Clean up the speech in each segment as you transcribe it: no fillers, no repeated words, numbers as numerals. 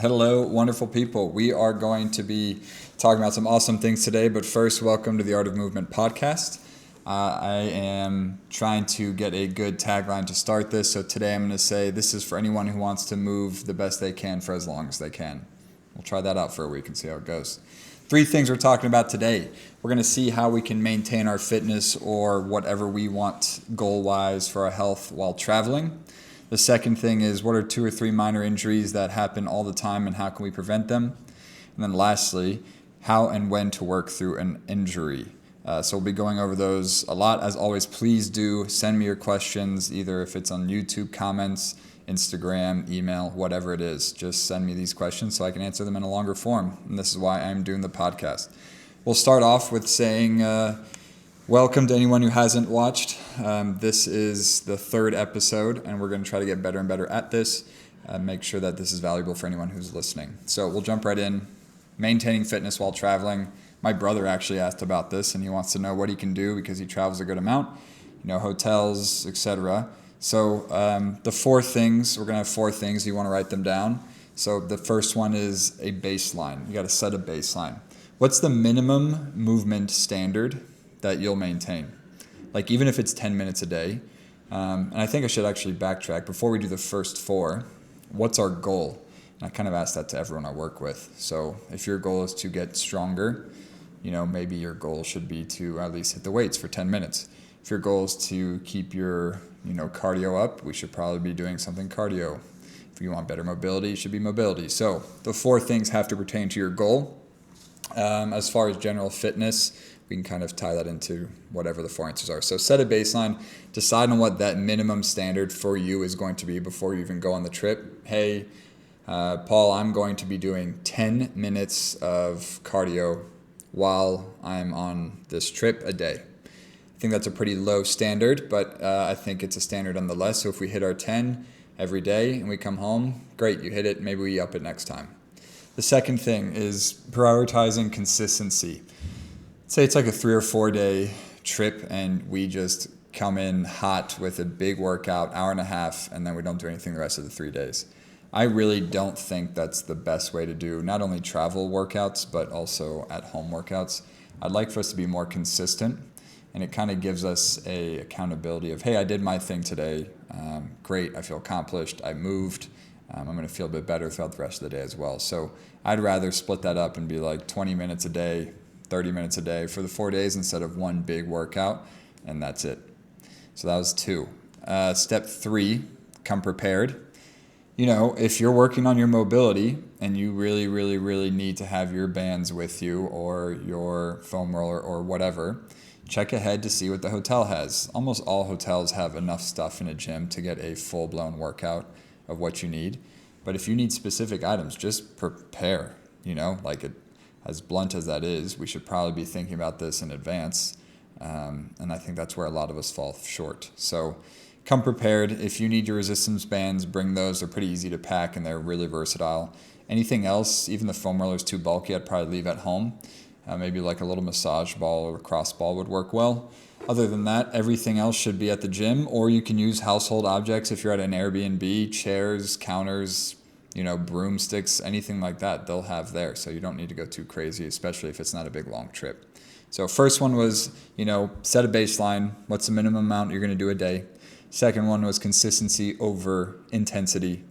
Hello, wonderful people. We are going to be talking about some awesome things today, but first, welcome to the Art of Movement podcast. I am trying to get a good tagline to start this, so today I'm going to say this is for anyone who wants to move the best they can for as long as they can. We'll try that out for a week and see how it goes. 3 things we're talking about today. We're going to see how we can maintain our fitness or whatever we want goal-wise for our health while traveling. The second thing is, what are 2 or 3 minor injuries that happen all the time and how can we prevent them? And then lastly, how and when to work through an injury. So we'll be going over those a lot. As always, please do send me your questions, either if it's on YouTube comments, Instagram, email, whatever it is. Just send me these questions so I can answer them in a longer form. And this is why I'm doing the podcast. We'll start off with saying welcome to anyone who hasn't watched. This is the 3rd episode, and we're going to try to get better and better at this. Make sure that this is valuable for anyone who's listening. So we'll jump right in. Maintaining fitness while traveling. My brother actually asked about this, and he wants to know what he can do because he travels a good amount, hotels, etc. So the 4 things, we're going to have 4 things. You want to write them down. So the first one is a baseline. You got to set a baseline. What's the minimum movement standard that you'll maintain? Like even if it's 10 minutes a day. And I think I should actually backtrack. Before we do the first 4, what's our goal? And I kind of ask that to everyone I work with. So if your goal is to get stronger, maybe your goal should be to at least hit the weights for 10 minutes. If your goal is to keep your, cardio up, we should probably be doing something cardio. If you want better mobility, it should be mobility. So the 4 things have to pertain to your goal. As far as general fitness, we can kind of tie that into whatever the 4 answers are. So set a baseline, decide on what that minimum standard for you is going to be before you even go on the trip. Hey, Paul, I'm going to be doing 10 minutes of cardio while I'm on this trip a day. I think that's a pretty low standard, but I think it's a standard nonetheless. So if we hit our 10 every day and we come home, great, you hit it, maybe we up it next time. The second thing is prioritizing consistency. Say it's like a 3 or 4 day trip and we just come in hot with a big workout, hour and a half, and then we don't do anything the rest of the 3 days. I really don't think that's the best way to do not only travel workouts, but also at home workouts. I'd like for us to be more consistent, and it kind of gives us a accountability of, hey, I did my thing today. Great, I feel accomplished, I moved. I'm going to feel a bit better throughout the rest of the day as well. So I'd rather split that up and be like 20 minutes a day, 30 minutes a day for the 4 days instead of one big workout, and that's it. So that was 2. Step 3, come prepared. If you're working on your mobility and you really, really, really need to have your bands with you or your foam roller or whatever, check ahead to see what the hotel has. Almost all hotels have enough stuff in a gym to get a full-blown workout of what you need. But if you need specific items, just prepare. As blunt as that is, we should probably be thinking about this in advance. And I think that's where a lot of us fall short. So come prepared. If you need your resistance bands, bring those. They're pretty easy to pack and they're really versatile. Anything else, even the foam roller is too bulky, I'd probably leave at home. Maybe like a little massage ball or cross ball would work well. Other than that, everything else should be at the gym, or you can use household objects if you're at an Airbnb, chairs, counters, broomsticks, anything like that, they'll have there. So you don't need to go too crazy, especially if it's not a big, long trip. So first one was, set a baseline. What's the minimum amount you're going to do a day? Second one was consistency over intensity.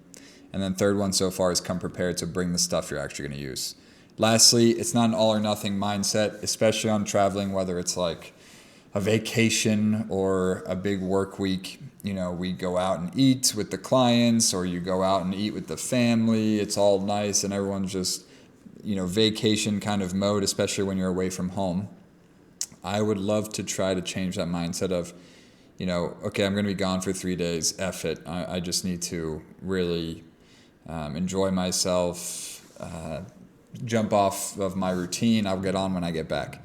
And then third one so far is come prepared to bring the stuff you're actually going to use. Lastly, it's not an all or nothing mindset, especially on traveling, whether it's like a vacation or a big work week. We go out and eat with the clients, or you go out and eat with the family. It's all nice and everyone's just, vacation kind of mode, especially when you're away from home. I would love to try to change that mindset of, okay, I'm going to be gone for 3 days. F it. I just need to really enjoy myself, jump off of my routine. I'll get on when I get back.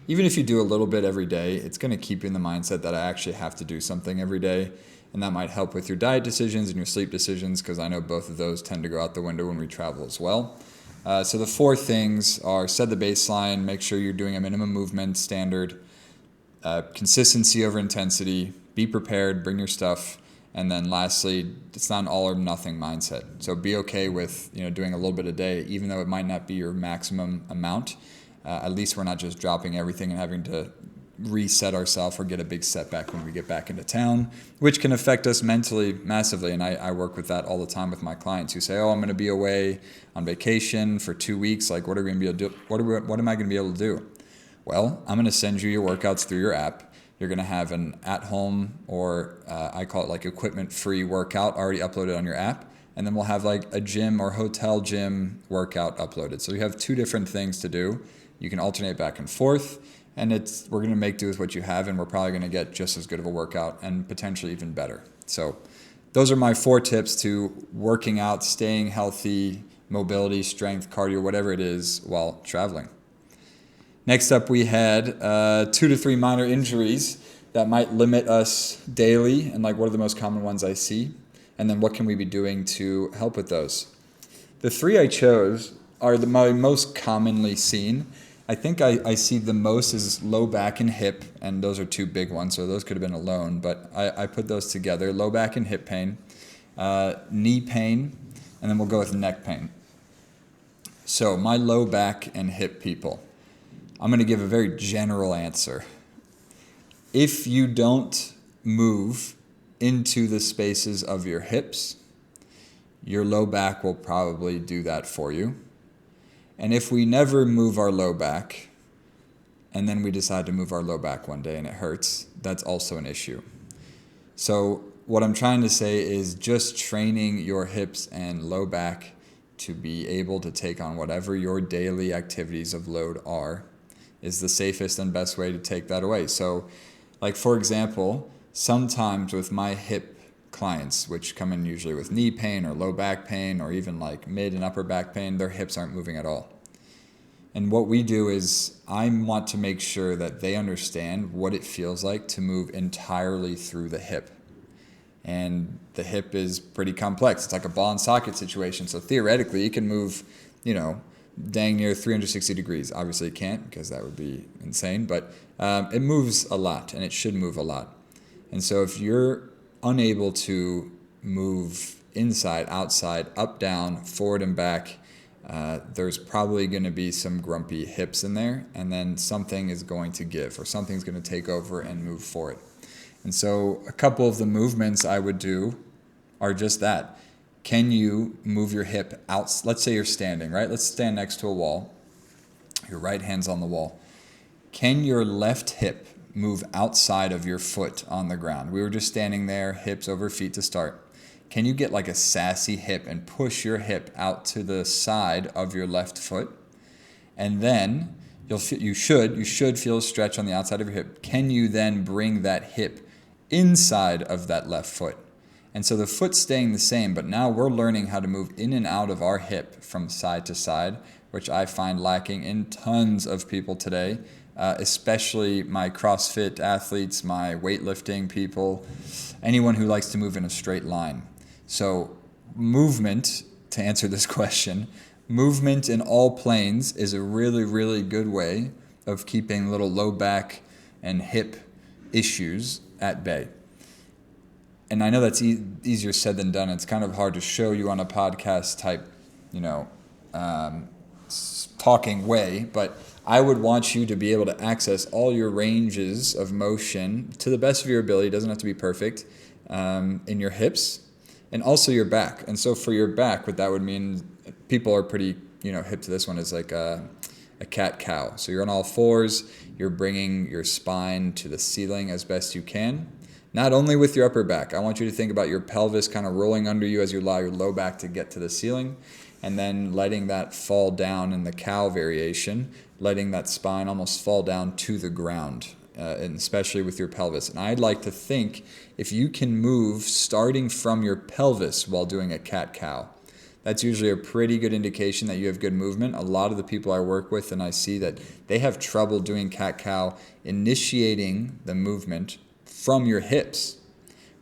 Even if you do a little bit every day, it's going to keep you in the mindset that I actually have to do something every day. And that might help with your diet decisions and your sleep decisions, because I know both of those tend to go out the window when we travel as well. So the 4 things are: set the baseline, make sure you're doing a minimum movement standard, consistency over intensity, be prepared, bring your stuff, And then lastly, it's not an all or nothing mindset. So be okay with doing a little bit a day, even though it might not be your maximum amount. At least we're not just dropping everything and having to reset ourselves or get a big setback when we get back into town, which can affect us mentally massively. And I work with that all the time with my clients who say, "Oh, I'm going to be away on vacation for 2 weeks. Like, what are we going to be able to do? What am I going to be able to do?" Well, I'm going to send you your workouts through your app. You're going to have an at-home or I call it like equipment-free workout already uploaded on your app. And then we'll have like a gym or hotel gym workout uploaded. So you have 2 different things to do. You can alternate back and forth. And we're going to make do with what you have, and we're probably going to get just as good of a workout and potentially even better. So those are my 4 tips to working out, staying healthy, mobility, strength, cardio, whatever it is while traveling. Next up, we had 2 to 3 minor injuries that might limit us daily, and like what are the most common ones I see, and then what can we be doing to help with those. The 3 I chose are my most commonly seen. I think I see the most is low back and hip, and those are 2 big ones, so those could have been alone, but I put those together. Low back and hip pain, knee pain, and then we'll go with neck pain. So my low back and hip people, I'm going to give a very general answer. If you don't move into the spaces of your hips, your low back will probably do that for you. And if we never move our low back, and then we decide to move our low back one day and it hurts, that's also an issue. So what I'm trying to say is just training your hips and low back to be able to take on whatever your daily activities of load are is the safest and best way to take that away. So, like for example, sometimes with my hip clients, which come in usually with knee pain or low back pain or even like mid and upper back pain, their hips aren't moving at all. And what we do is I want to make sure that they understand what it feels like to move entirely through the hip. And the hip is pretty complex. It's like a ball and socket situation. So theoretically, you can move, dang near 360 degrees. Obviously it can't because that would be insane, but it moves a lot and it should move a lot. And so if you're unable to move inside, outside, up, down, forward and back, there's probably going to be some grumpy hips in there, and then something is going to give or something's going to take over and move forward. And so a couple of the movements I would do are just that. Can you move your hip out? Let's say you're standing, right? Let's stand next to a wall. Your right hand's on the wall. Can your left hip move outside of your foot on the ground? We were just standing there, hips over feet to start. Can you get like a sassy hip and push your hip out to the side of your left foot? And then you should feel a stretch on the outside of your hip. Can you then bring that hip inside of that left foot? And so the foot's staying the same, but now we're learning how to move in and out of our hip from side to side, which I find lacking in tons of people today, especially my CrossFit athletes, my weightlifting people, anyone who likes to move in a straight line. So movement, to answer this question, movement in all planes is a really, really good way of keeping little low back and hip issues at bay. And I know that's easier said than done. It's kind of hard to show you on a podcast type, talking way, but I would want you to be able to access all your ranges of motion to the best of your ability. It doesn't have to be perfect, in your hips and also your back. And so for your back, what that would mean, people are pretty, hip to this one, is like a cat-cow. So you're on all fours, you're bringing your spine to the ceiling as best you can. Not only with your upper back. I want you to think about your pelvis kind of rolling under you as you allow your low back to get to the ceiling, and then letting that fall down in the cow variation, letting that spine almost fall down to the ground, and especially with your pelvis. And I'd like to think if you can move starting from your pelvis while doing a cat-cow, that's usually a pretty good indication that you have good movement. A lot of the people I work with, and I see that they have trouble doing cat-cow, initiating the movement from your hips,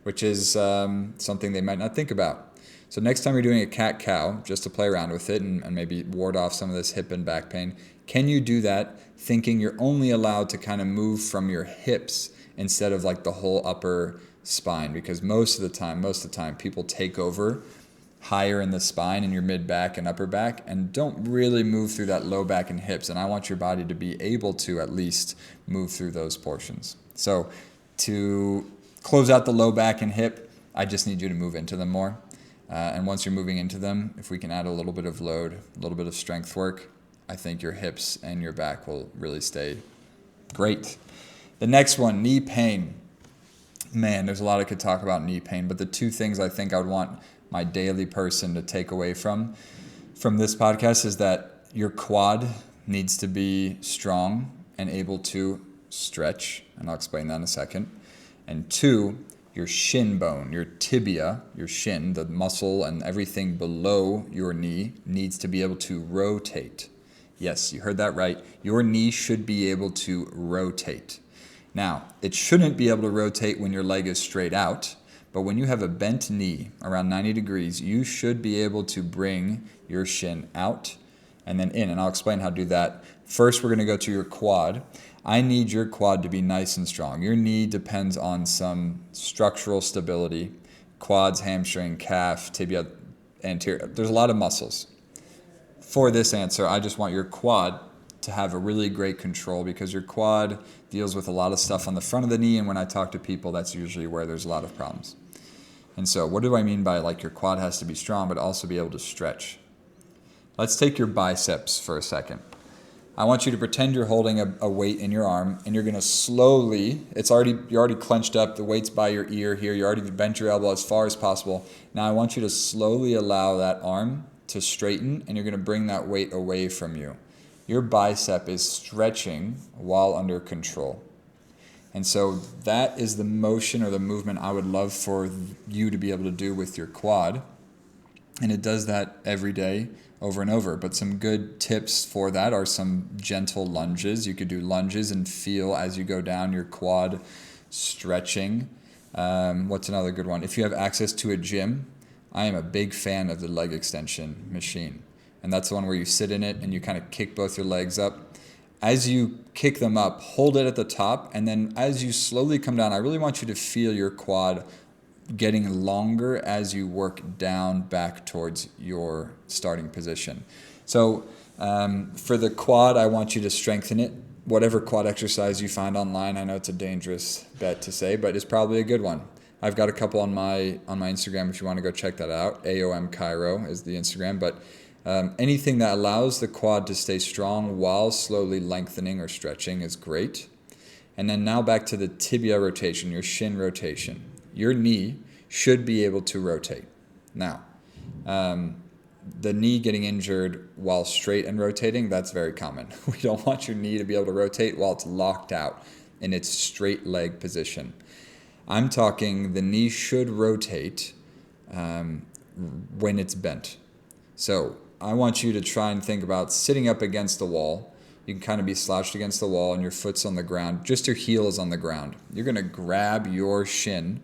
which is something they might not think about. So next time you're doing a cat-cow, just to play around with it and maybe ward off some of this hip and back pain, can you do that thinking you're only allowed to kind of move from your hips instead of like the whole upper spine, because most of the time people take over higher in the spine in your mid back and upper back and don't really move through that low back and hips. And I want your body to be able to at least move through those portions. So to close out the low back and hip, I just need you to move into them more. And once you're moving into them, if we can add a little bit of load, a little bit of strength work, I think your hips and your back will really stay great. The next one, knee pain. Man, there's a lot I could talk about knee pain, but the two things I think I would want my daily person to take away from this podcast is that your quad needs to be strong and able to stretch, and I'll explain that in a second. And two, your shin bone, your tibia, your shin, the muscle and everything below your knee needs to be able to rotate. Yes, you heard that right. Your knee should be able to rotate. Now, it shouldn't be able to rotate when your leg is straight out, but when you have a bent knee around 90 degrees, you should be able to bring your shin out and then in, and I'll explain how to do that. First, we're going to go to your quad. I need your quad to be nice and strong. Your knee depends on some structural stability, quads, hamstring, calf, tibia, anterior. There's a lot of muscles. For this answer, I just want your quad to have a really great control because your quad deals with a lot of stuff on the front of the knee, and when I talk to people, that's usually where there's a lot of problems. And so what do I mean by like your quad has to be strong but also be able to stretch? Let's take your biceps for a second. I want you to pretend you're holding a weight in your arm, and you're going to slowly, you're already clenched up, the weight's by your ear here, you already bent your elbow as far as possible. Now I want you to slowly allow that arm to straighten, and you're going to bring that weight away from you. Your bicep is stretching while under control. And so that is the motion or the movement I would love for you to be able to do with your quad. And it does that every day, over and over. But some good tips for that are some gentle lunges. You could do lunges and feel as you go down your quad stretching. What's another good one? If you have access to a gym, I am a big fan of the leg extension machine. And that's the one where you sit in it and you kind of kick both your legs up. As you kick them up, hold it at the top, and then as you slowly come down, I really want you to feel your quad getting longer as you work down back towards your starting position. So for the quad, I want you to strengthen it. Whatever quad exercise you find online, I know it's a dangerous bet to say, but it's probably a good one. I've got a couple on my Instagram if you want to go check that out. AOMchiro is the Instagram, but anything that allows the quad to stay strong while slowly lengthening or stretching is great. And then now back to the tibia rotation, your shin rotation. Your knee should be able to rotate. Now, the knee getting injured while straight and rotating, that's very common. We don't want your knee to be able to rotate while it's locked out in its straight leg position. I'm talking the knee should rotate when it's bent. So I want you to try and think about sitting up against the wall. You can kind of be slouched against the wall and your foot's on the ground. Just your heel is on the ground. You're going to grab your shin.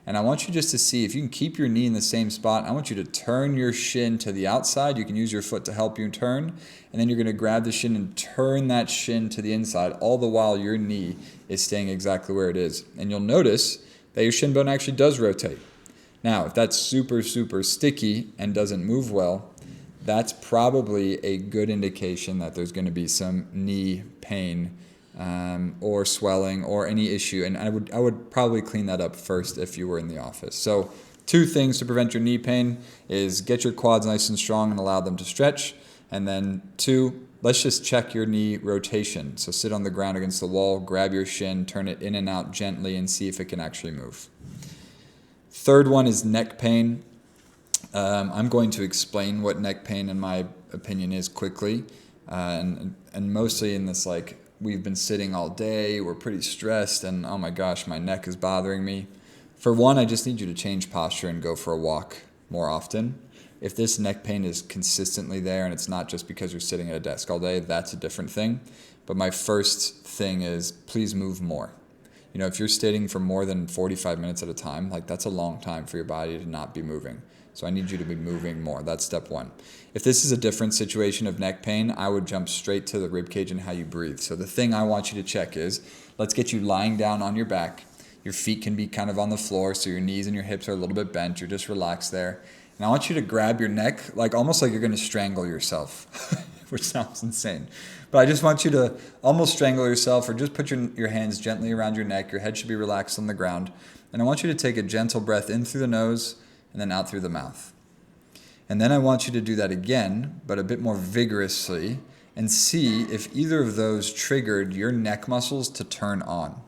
And I want you just to see if you can keep your knee in the same spot. I want you to turn your shin to the outside. You can use your foot to help you turn. And then you're going to grab the shin and turn that shin to the inside, all the while your knee is staying exactly where it is. And you'll notice that your shin bone actually does rotate. Now, if that's super, super sticky and doesn't move well, that's probably a good indication that there's going to be some knee pain or swelling or any issue. And I would probably clean that up first if you were in the office. So 2 things to prevent your knee pain is get your quads nice and strong and allow them to stretch. And then 2, let's just check your knee rotation. So sit on the ground against the wall, grab your shin, turn it in and out gently and see if it can actually move. 3rd one is neck pain. I'm going to explain what neck pain, in my opinion, is quickly. And mostly in this, like, we've been sitting all day, we're pretty stressed, and oh my gosh, my neck is bothering me. For one, I just need you to change posture and go for a walk more often. If this neck pain is consistently there and it's not just because you're sitting at a desk all day, that's a different thing. But my first thing is please move more. You know, if you're sitting for more than 45 minutes at a time, like that's a long time for your body to not be moving. So I need you to be moving more. That's step 1. If this is a different situation of neck pain, I would jump straight to the rib cage and how you breathe. So the thing I want you to check is, let's get you lying down on your back. Your feet can be kind of on the floor, so your knees and your hips are a little bit bent. You're just relaxed there. And I want you to grab your neck, like almost like you're going to strangle yourself, which sounds insane. But I just want you to almost strangle yourself, or just put your hands gently around your neck. Your head should be relaxed on the ground. And I want you to take a gentle breath in through the nose and then out through the mouth. And then I want you to do that again, but a bit more vigorously, and see if either of those triggered your neck muscles to turn on.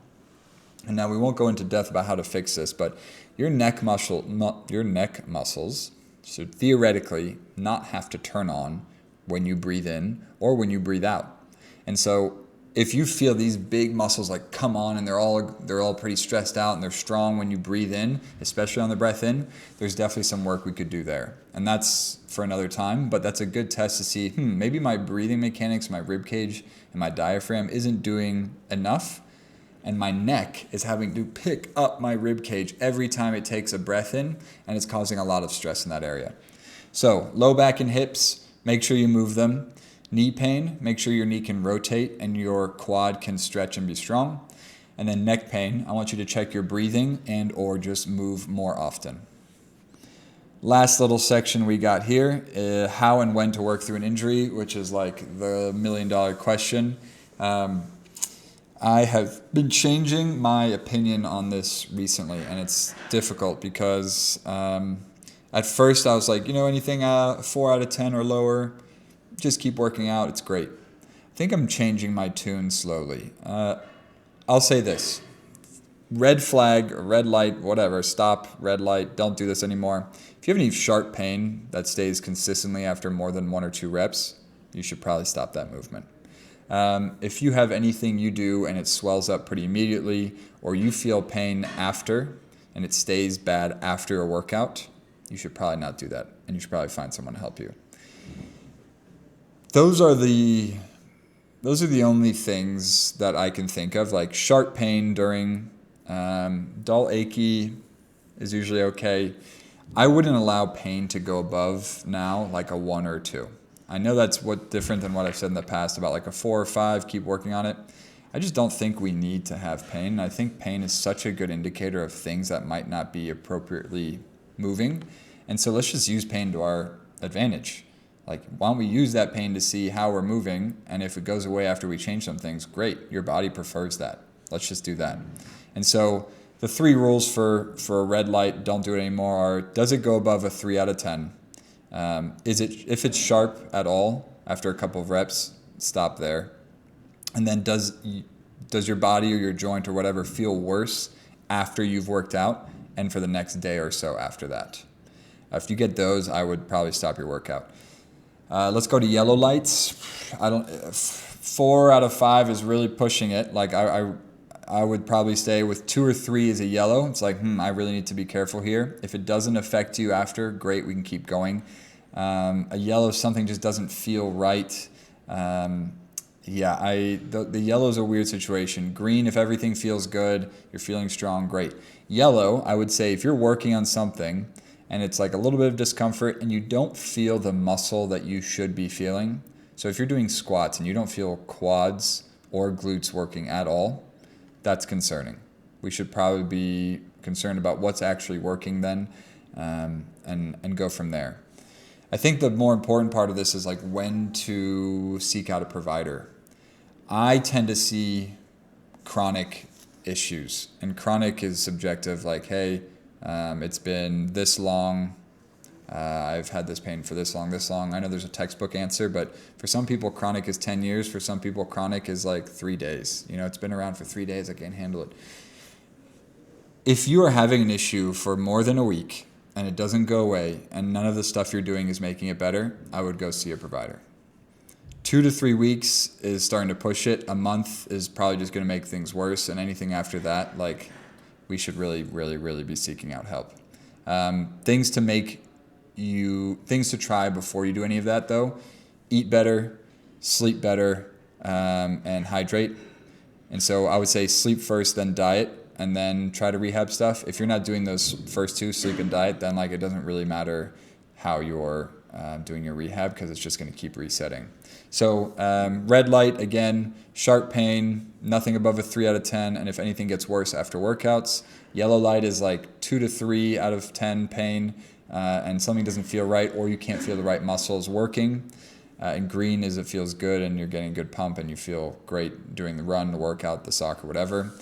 And now we won't go into depth about how to fix this, but your neck muscles should theoretically not have to turn on when you breathe in or when you breathe out. And so if you feel these big muscles like come on and they're all pretty stressed out and they're strong when you breathe in, especially on the breath in, there's definitely some work we could do there. And that's for another time, but that's a good test to see, maybe my breathing mechanics, my rib cage and my diaphragm isn't doing enough, and my neck is having to pick up my rib cage every time it takes a breath in, and it's causing a lot of stress in that area. So low back and hips, make sure you move them. Knee pain, make sure your knee can rotate and your quad can stretch and be strong. And then neck pain, I want you to check your breathing and or just move more often. Last little section we got here, how and when to work through an injury, which is like the $1 million question. I have been changing my opinion on this recently, and it's difficult because at first I was like, anything 4 out of 10 or lower, just keep working out, it's great. I think I'm changing my tune slowly. I'll say this. Red flag, red light, whatever, stop, red light, don't do this anymore. If you have any sharp pain that stays consistently after more than 1 or 2 reps, you should probably stop that movement. If you have anything you do and it swells up pretty immediately, or you feel pain after and it stays bad after a workout, you should probably not do that, and you should probably find someone to help you. Those are the only things that I can think of, like sharp pain during dull achy is usually okay. I wouldn't allow pain to go above now like a 1 or 2. I know that's different than what I've said in the past about like a 4 or 5, keep working on it. I just don't think we need to have pain. I think pain is such a good indicator of things that might not be appropriately moving. And so let's just use pain to our advantage. Like, why don't we use that pain to see how we're moving, and if it goes away after we change some things, great. Your body prefers that. Let's just do that. And so the 3 rules for a red light, don't do it anymore, are, does it go above a 3 out of 10? If it's sharp at all after a couple of reps, stop there. And then does your body or your joint or whatever feel worse after you've worked out and for the next day or so after that? If you get those, I would probably stop your workout. Let's go to yellow lights. 4 out of 5 is really pushing it. Like I would probably stay with 2 or 3 is a yellow. It's like, I really need to be careful here. If it doesn't affect you after, great, we can keep going. A yellow, something just doesn't feel right. The yellow is a weird situation. Green, if everything feels good, you're feeling strong, great. Yellow, I would say if you're working on something and it's like a little bit of discomfort and you don't feel the muscle that you should be feeling. So if you're doing squats and you don't feel quads or glutes working at all, that's concerning. We should probably be concerned about what's actually working then, and go from there. I think the more important part of this is like when to seek out a provider. I tend to see chronic issues, and chronic is subjective, like, hey, it's been this long, I've had this pain for this long. I know there's a textbook answer, but for some people chronic is 10 years. For some people chronic is like 3 days. It's been around for 3 days, I can't handle it. If you are having an issue for more than a week and it doesn't go away and none of the stuff you're doing is making it better, I would go see a provider. 2 to 3 weeks is starting to push it. A month is probably just going to make things worse, and anything after that, like, we should really, really, really be seeking out help. Things to try before you do any of that, though: eat better, sleep better, and hydrate. And so I would say sleep first, then diet, and then try to rehab stuff. If you're not doing those first 2, sleep and diet, then like it doesn't really matter how you're doing your rehab, because it's just going to keep resetting. So red light, again, sharp pain, nothing above a 3 out of 10, and if anything gets worse after workouts. Yellow light is like 2 to 3 out of 10 pain, and something doesn't feel right, or you can't feel the right muscles working. And green is it feels good and you're getting a good pump and you feel great doing the run, the workout, the soccer, whatever.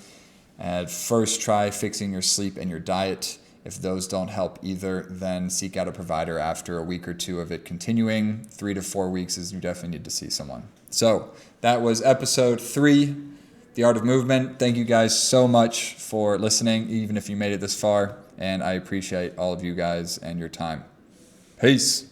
First, try fixing your sleep and your diet. If those don't help either, then seek out a provider after a week or two of it continuing. 3 to 4 weeks is you definitely need to see someone. So that was episode 3, The Art of Movement. Thank you guys so much for listening, even if you made it this far. And I appreciate all of you guys and your time. Peace.